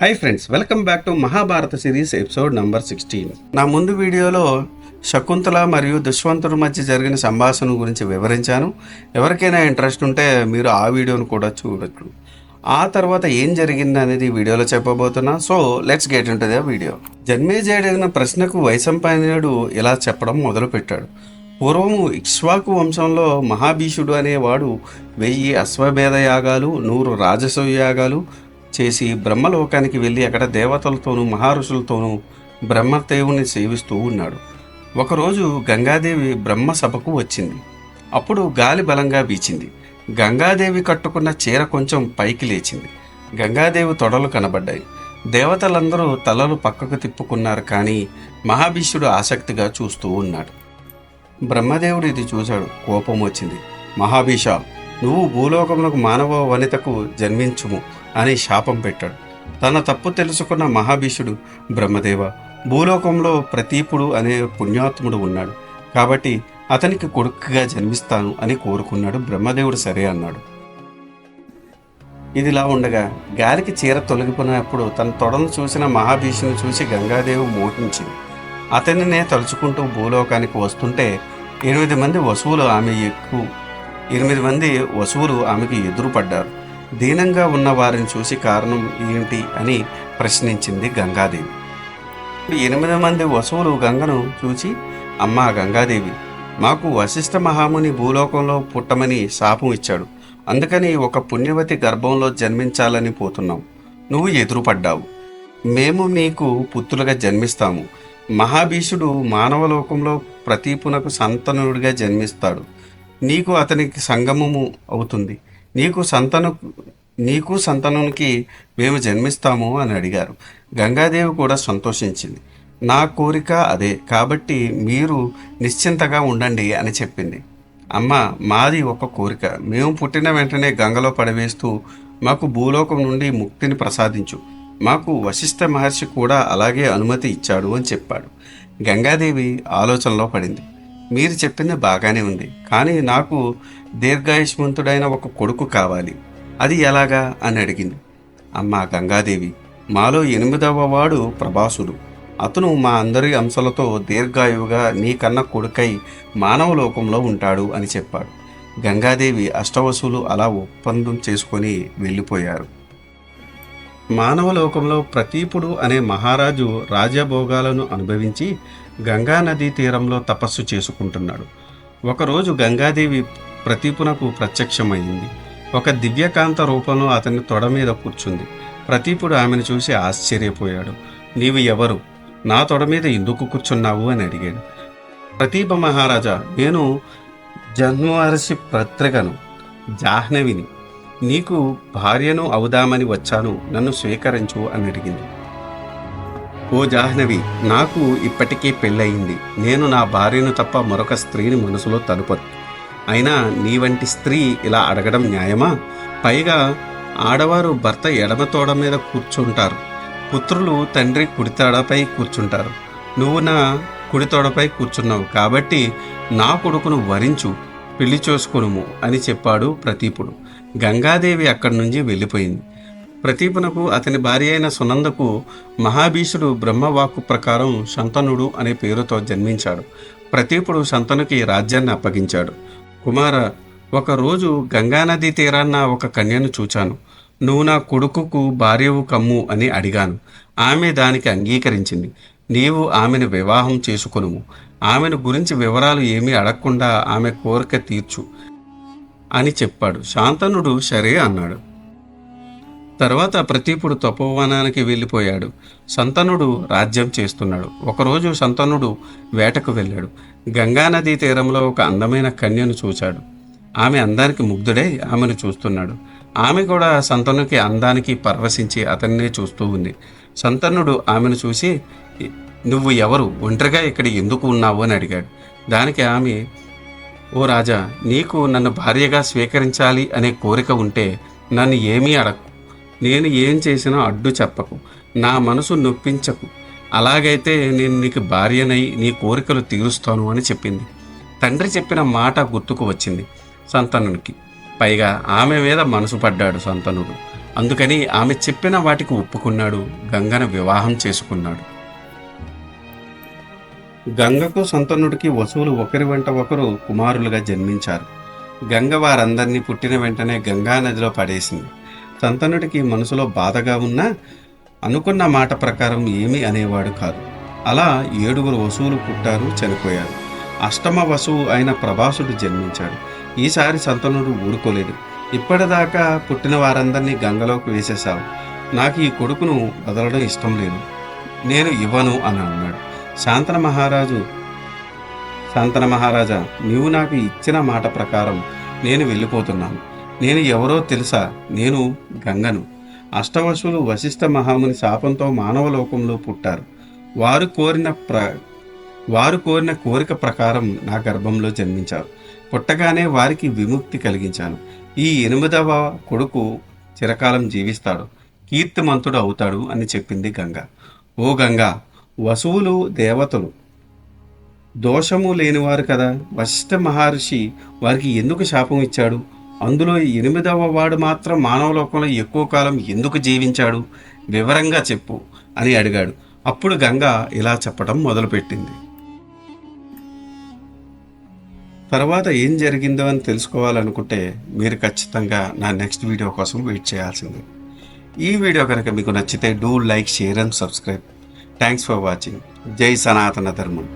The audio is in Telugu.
Hi friends, welcome back to Mahabharata series episode number 16. నా ముందు వీడియోలో శకుంతల మరియు దుష్వంతుడి మధ్య జరిగిన సంభాషణ గురించి వివరించాను. ఎవరికైనా ఇంట్రెస్ట్ ఉంటే మీరు ఆ వీడియోను కూడా చూడొచ్చు. ఆ తర్వాత ఏం జరిగింది అనేది వీడియోలో చెప్పబోతున్నా. So let's get into the video. జన్మేజయుడు అడిగిన ప్రశ్నకు వైశంపాయనుడు ఇలా చెప్పడం మొదలుపెట్టాడు. పూర్వము ఇక్ష్వాకు వంశంలో మహాభీషుడు అనేవాడు 1000 అశ్వమేధ యాగాలు, 100 రాజసూయ యాగాలు చేసి బ్రహ్మలోకానికి వెళ్ళి అక్కడ దేవతలతోనూ మహర్షులతోనూ బ్రహ్మదేవుని సేవిస్తూ ఉన్నాడు. ఒకరోజు గంగాదేవి బ్రహ్మసభకు వచ్చింది. అప్పుడు గాలి బలంగా వీచింది. గంగాదేవి కట్టుకున్న చీర కొంచెం పైకి లేచింది. గంగాదేవి తొడలు కనబడ్డాయి. దేవతలందరూ తలలు పక్కకు తిప్పుకున్నారు. కానీ మహాభీషుడు ఆసక్తిగా చూస్తూ ఉన్నాడు. బ్రహ్మదేవుడు ఇది చూశాడు. కోపం వచ్చింది. మహాభీష, నువ్వు భూలోకములకు మానవ వనితకు జన్మించుము అని శాపం పెట్టాడు. తన తప్పు తెలుసుకున్న మహాభీషుడు, బ్రహ్మదేవ, భూలోకంలో ప్రతీపుడు అనే పుణ్యాత్ముడు ఉన్నాడు, కాబట్టి అతనికి కొడుకుగా జన్మిస్తాను అని కోరుకున్నాడు. బ్రహ్మదేవుడు సరే అన్నాడు. ఇదిలా ఉండగా గాలికి చీర తొలగిపోయినప్పుడు తన తొడను చూసిన మహాభీషుని చూసి గంగాదేవి మోహించింది. అతనినే తలుచుకుంటూ భూలోకానికి వస్తుంటే 8 మంది వసువులు ఆమెకు ఎదురుపడ్డారు. దీనంగా ఉన్న వారిని చూసి కారణం ఏంటి అని ప్రశ్నించింది గంగాదేవి. 8 మంది వసువులు గంగను చూసి, అమ్మా గంగాదేవి, మాకు వశిష్ఠ మహాముని భూలోకంలో పుట్టమని శాపం ఇచ్చాడు. అందుకని ఒక పుణ్యవతి గర్భంలో జన్మించాలని పోతున్నాం. నువ్వు ఎదురుపడ్డావు. మేము నీకు పుత్రులుగా జన్మిస్తాము. మహాభీషుడు మానవలోకంలో ప్రతీపునకు సంతనుడిగా జన్మిస్తాడు. నీకు అతనికి సంగమము అవుతుంది. నీకు సంతానానికి మేము జన్మిస్తాము అని అడిగారు. గంగాదేవి కూడా సంతోషించింది. నా కోరిక అదే, కాబట్టి మీరు నిశ్చింతగా ఉండండి అని చెప్పింది. అమ్మ, మాది ఒక కోరిక. మేము పుట్టిన వెంటనే గంగలో పడవేస్తూ మాకు భూలోకం నుండి ముక్తిని ప్రసాదించు. మాకు వశిష్ఠ మహర్షి కూడా అలాగే అనుమతి ఇచ్చాడు అని చెప్పాడు. గంగాదేవి ఆలోచనలో పడింది. మీరు చెప్పింది బాగానే ఉంది, కానీ నాకు దీర్ఘాయుష్మంతుడైన ఒక కొడుకు కావాలి. అది ఎలాగా అని అడిగింది. అమ్మా గంగాదేవి, మాలో 8వ వాడు ప్రభాసుడు. అతను మా అందరి అంశాలతో దీర్ఘాయువుగా నీకన్న కొడుకై మానవలోకంలో ఉంటాడు అని చెప్పాడు. గంగాదేవి అష్టవసులు అలా ఒప్పందం చేసుకొని వెళ్ళిపోయారు. మానవలోకంలో ప్రతీపుడు అనే మహారాజు రాజభోగాలను అనుభవించి గంగా నదీ తీరంలో తపస్సు చేసుకుంటున్నాడు. ఒకరోజు గంగాదేవి ప్రతీపునకు ప్రత్యక్షమైంది. ఒక దివ్యకాంత రూపంలో అతని తొడ మీద కూర్చుంది. ప్రతీపుడు ఆమెను చూసి ఆశ్చర్యపోయాడు. నీవు ఎవరు? నా తొడ మీద ఎందుకు కూర్చున్నావు అని అడిగాడు. ప్రతీప మహారాజా, నేను జన్మహర్షి పత్రికను, జాహ్నవిని. నీకు భార్యను అవుదామని వచ్చాను, నన్ను స్వీకరించు అని అడిగింది. ఓ జాహ్నవి, నాకు ఇప్పటికే పెళ్ళయింది. నేను నా భార్యను తప్ప మరొక స్త్రీని మనసులో తలుపను. అయినా నీ వంటి స్త్రీ ఇలా అడగడం న్యాయమా? పైగా ఆడవారు భర్త ఎడమ తోడ మీద కూర్చుంటారు, పుత్రులు తండ్రి కుడితోడపై కూర్చుంటారు. నువ్వు నా కుడితోడపై కూర్చున్నావు, కాబట్టి నా కొడుకును వరించు, పెళ్లి చేసుకొనుము అని చెప్పాడు ప్రతీపుడు. గంగాదేవి అక్కడి నుంచి వెళ్ళిపోయింది. ప్రతీపునకు అతని భార్య అయిన సునందకు మహాభీషుడు బ్రహ్మవాక్కు ప్రకారం శంతనుడు అనే పేరుతో జన్మించాడు. ప్రతీపుడు శంతనుకి రాజ్యాన్ని అప్పగించాడు. కుమార, ఒకరోజు గంగానదీ తీరాన్న ఒక కన్యను చూచాను. నువ్వు నా కొడుకుకు భార్యవు కమ్ము అని అడిగాను. ఆమె దానికి అంగీకరించింది. నీవు ఆమెను వివాహం చేసుకొనుము. ఆమెను గురించి వివరాలు ఏమీ అడగకుండా ఆమె కోరిక తీర్చు అని చెప్పాడు. శాంతనుడు సరే అన్నాడు. తర్వాత ప్రతీపుడు తపోవనానికి వెళ్ళిపోయాడు. సంతనుడు రాజ్యం చేస్తున్నాడు. ఒకరోజు సంతనుడు వేటకు వెళ్ళాడు. గంగానదీ తీరంలో ఒక అందమైన కన్యను చూశాడు. ఆమె అందానికి ముగ్ధుడై ఆమెను చూస్తున్నాడు. ఆమె కూడా సంతనుకి అందానికి పరవశించి అతన్నే చూస్తూ ఉంది. సంతనుడు ఆమెను చూసి, నువ్వు ఎవరు? ఒంటరిగా ఇక్కడ ఎందుకు ఉన్నావు అని అడిగాడు. దానికి ఆమె, ఓ రాజా, నీకు నన్ను భార్యగా స్వీకరించాలి అనే కోరిక ఉంటే నన్ను ఏమీ అడగకు. నేను ఏం చేసినా అడ్డు చెప్పకు. నా మనసు నొప్పించకు. అలాగైతే నేను నీకు భార్యనై నీ కోరికలు తీరుస్తాను అని చెప్పింది. తండ్రి చెప్పిన మాట గుర్తుకు వచ్చింది సంతనునికి. పైగా ఆమె మీద మనసు పడ్డాడు సంతనుడు. అందుకని ఆమె చెప్పిన వాటికి ఒప్పుకున్నాడు. గంగను వివాహం చేసుకున్నాడు. గంగకు సంతనుడికి వసువులు ఒకరి వెంట ఒకరు కుమారులుగా జన్మించారు. గంగ వారందరినీ పుట్టిన వెంటనే గంగా నదిలో పడేసింది. సంతనుడికి మనసులో బాధగా ఉన్నా అనుకున్న మాట ప్రకారం ఏమీ అనేవాడు కాదు. అలా 7 వసువులు పుట్టారు, చనిపోయారు. అష్టమ వసువు అయిన ప్రభాసుడు జన్మించాడు. ఈసారి సంతనుడు ఊరుకోలేదు. ఇప్పటిదాకా పుట్టిన వారందరినీ గంగలోకి వేసేశావు. నాకు ఈ కొడుకును వదలడం ఇష్టం లేదు, నేను ఇవ్వను అని అన్నాడు. శాంతన మహారాజా, నీవు నాకు ఇచ్చిన మాట ప్రకారం నేను వెళ్ళిపోతున్నాను. నేను ఎవరో తెలుసా? నేను గంగను. అష్టవశులు వశిష్ఠ మహాముని శాపంతో మానవలోకంలో పుట్టారు. వారు కోరిన కోరిక ప్రకారం నా గర్భంలో జన్మించారు. పుట్టగానే వారికి విముక్తి కలిగించాను. ఈ 8వ కొడుకు చిరకాలం జీవిస్తాడు, కీర్తిమంతుడు అవుతాడు అని చెప్పింది గంగ. ఓ గంగా, వసువులు దేవతలు, దోషము లేనివారు కదా. వశిష్ఠ మహర్షి వారికి ఎందుకు శాపం ఇచ్చాడు? అందులో 8వ వాడు మాత్రం మానవలోకంలో ఎక్కువ కాలం ఎందుకు జీవించాడు? వివరంగా చెప్పు అని అడిగాడు. అప్పుడు గంగ ఇలా చెప్పడం మొదలుపెట్టింది. తర్వాత ఏం జరిగిందో అని తెలుసుకోవాలనుకుంటే మీరు ఖచ్చితంగా నా నెక్స్ట్ వీడియో కోసం వెయిట్ చేయాల్సిందే. ఈ వీడియో కనుక మీకు నచ్చితే do like, share and subscribe. Thanks for watching. జై సనాతన ధర్మం.